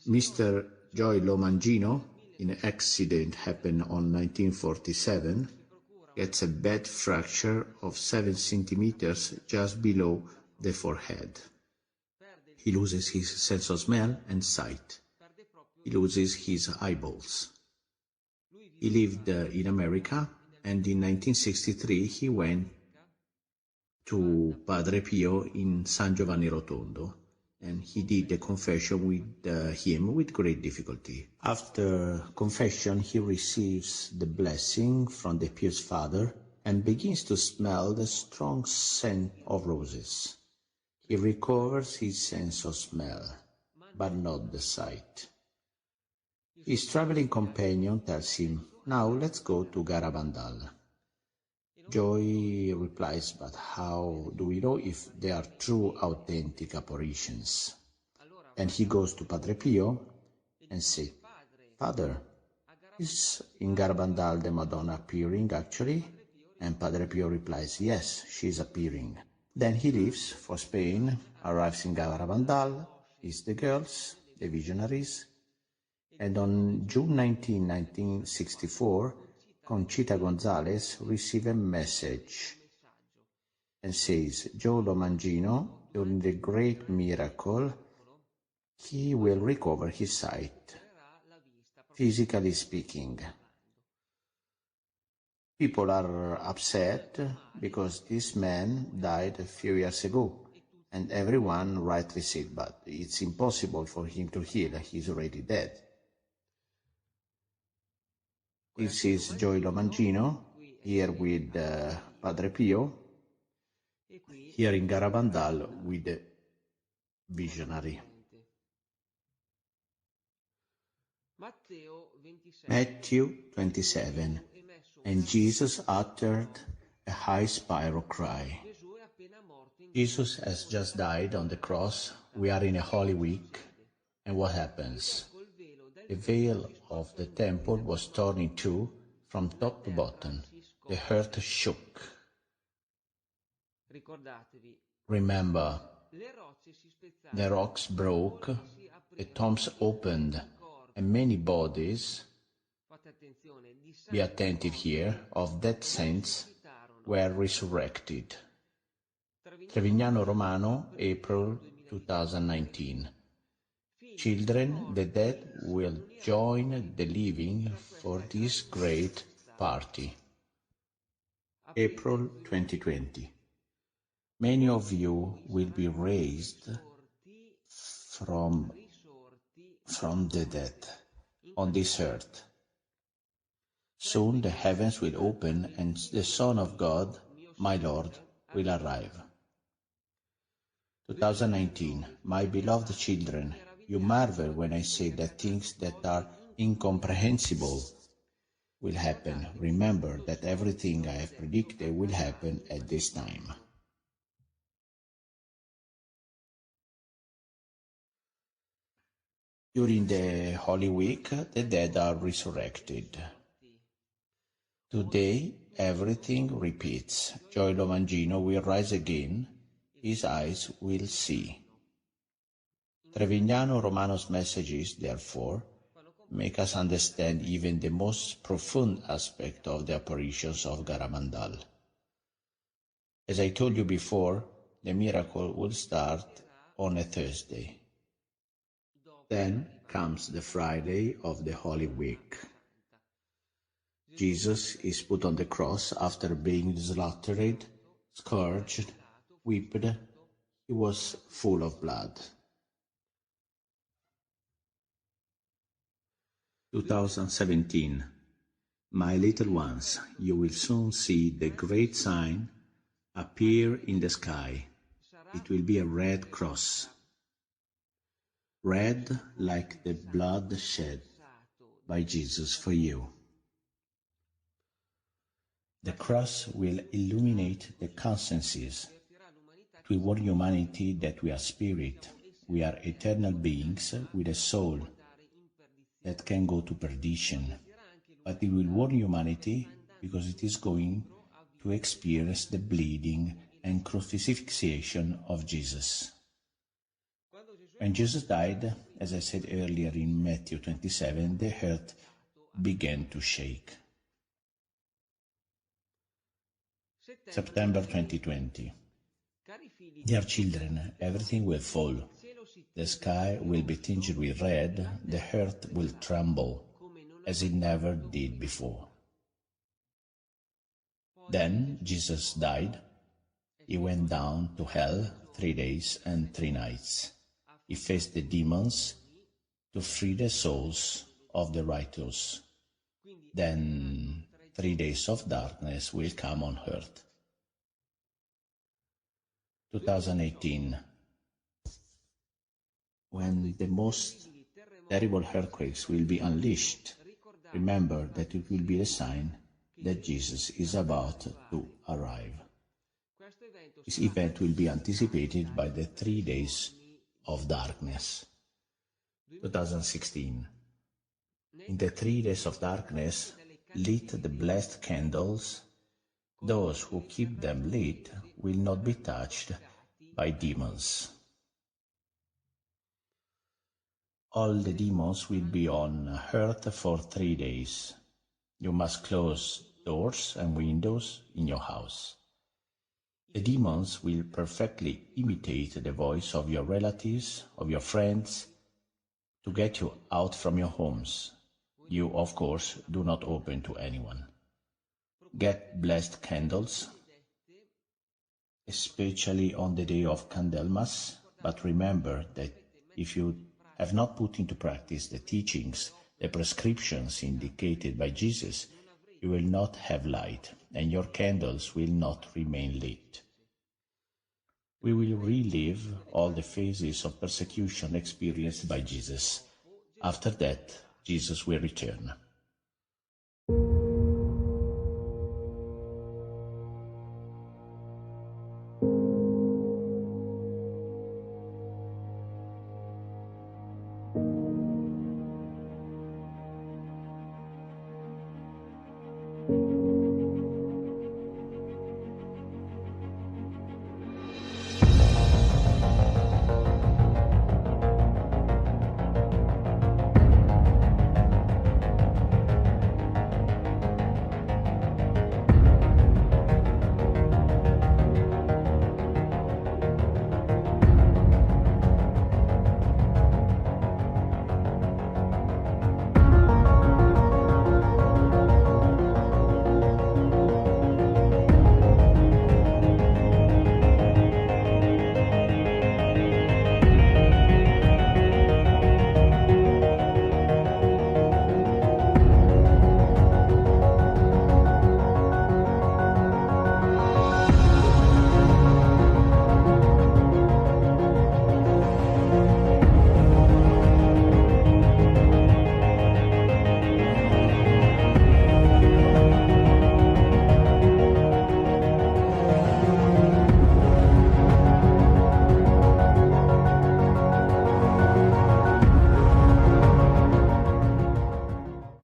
Mr. Joey Lomangino, in an accident happened on 1947, gets a bad fracture of 7 centimeters just below the forehead. He loses his sense of smell and sight. He loses his eyeballs. He lived in America, and in 1963 he went to Padre Pio in San Giovanni Rotondo, and he did the confession with him with great difficulty. After confession, he receives the blessing from the Pious Father and begins to smell the strong scent of roses. He recovers his sense of smell, but not the sight. His traveling companion tells him, "Now let's go to Garabandal." Joey replies, "But how do we know if they are true, authentic apparitions?" And he goes to Padre Pio and says, "Father, is in Garabandal the Madonna appearing actually?" And Padre Pio replies, "Yes, she is appearing." Then he leaves for Spain, arrives in Garabandal, sees the girls, the visionaries, and on June 19, 1964, Conchita Gonzalez received a message and says, "Joe Lomangino, during the great miracle, he will recover his sight, physically speaking." People are upset because this man died a few years ago, and everyone rightly said, "But it's impossible for him to heal, he's already dead." This is Joey Lomangino, here with Padre Pio, here in Garabandal with the visionary. Matthew 27. And Jesus uttered a high spiral cry. Jesus has just died on the cross. We are in a Holy Week. And what happens? The veil of the temple was torn in two from top to bottom. The earth shook. Remember, the rocks broke, the tombs opened, and many bodies, be attentive here, of dead saints were resurrected. Trevignano Romano, April 2019. Children, the dead will join the living for this great party. April 2020. Many of you will be raised from the dead on this earth. Soon the heavens will open and the Son of God, my Lord, will arrive. 2019. My beloved children, you marvel when I say that things that are incomprehensible will happen. Remember that everything I have predicted will happen at this time. During the Holy Week, the dead are resurrected. Today, everything repeats. Joey Lomangino will rise again. His eyes will see. Trevignano Romano's messages, therefore, make us understand even the most profound aspect of the apparitions of Garabandal. As I told you before, the miracle will start on a Thursday. Then comes the Friday of the Holy Week. Jesus is put on the cross after being slaughtered, scourged, whipped. He was full of blood. 2017. My little ones, you will soon see the great sign appear in the sky. It will be a red cross. Red like the blood shed by Jesus for you. The cross will illuminate the consciences. It will warn humanity that we are spirit. We are eternal beings with a soul that can go to perdition. But it will warn humanity because it is going to experience the bleeding and crucifixion of Jesus. When Jesus died, as I said earlier in Matthew 27, the earth began to shake. September 2020. Dear children, everything will fall. The sky will be tinged with red, the earth will tremble, as it never did before. Then Jesus died. He went down to hell 3 days and 3 nights. He faced the demons to free the souls of the righteous. Then 3 days of darkness will come on earth. 2018. When the most terrible earthquakes will be unleashed, remember that it will be a sign that Jesus is about to arrive. This event will be anticipated by the 3 days of darkness. 2016. In the 3 days of darkness, lit the blessed candles. Those who keep them lit will not be touched by demons. All the demons will be on earth for 3 days. You must close doors and windows in your house. The demons will perfectly imitate the voice of your relatives, of your friends, to get you out from your homes. You, of course, do not open to anyone. Get blessed candles, especially on the day of Candlemas, but remember that if you have not put into practice the teachings, the prescriptions indicated by Jesus, you will not have light, and your candles will not remain lit. We will relive all the phases of persecution experienced by Jesus. After that, Jesus will return.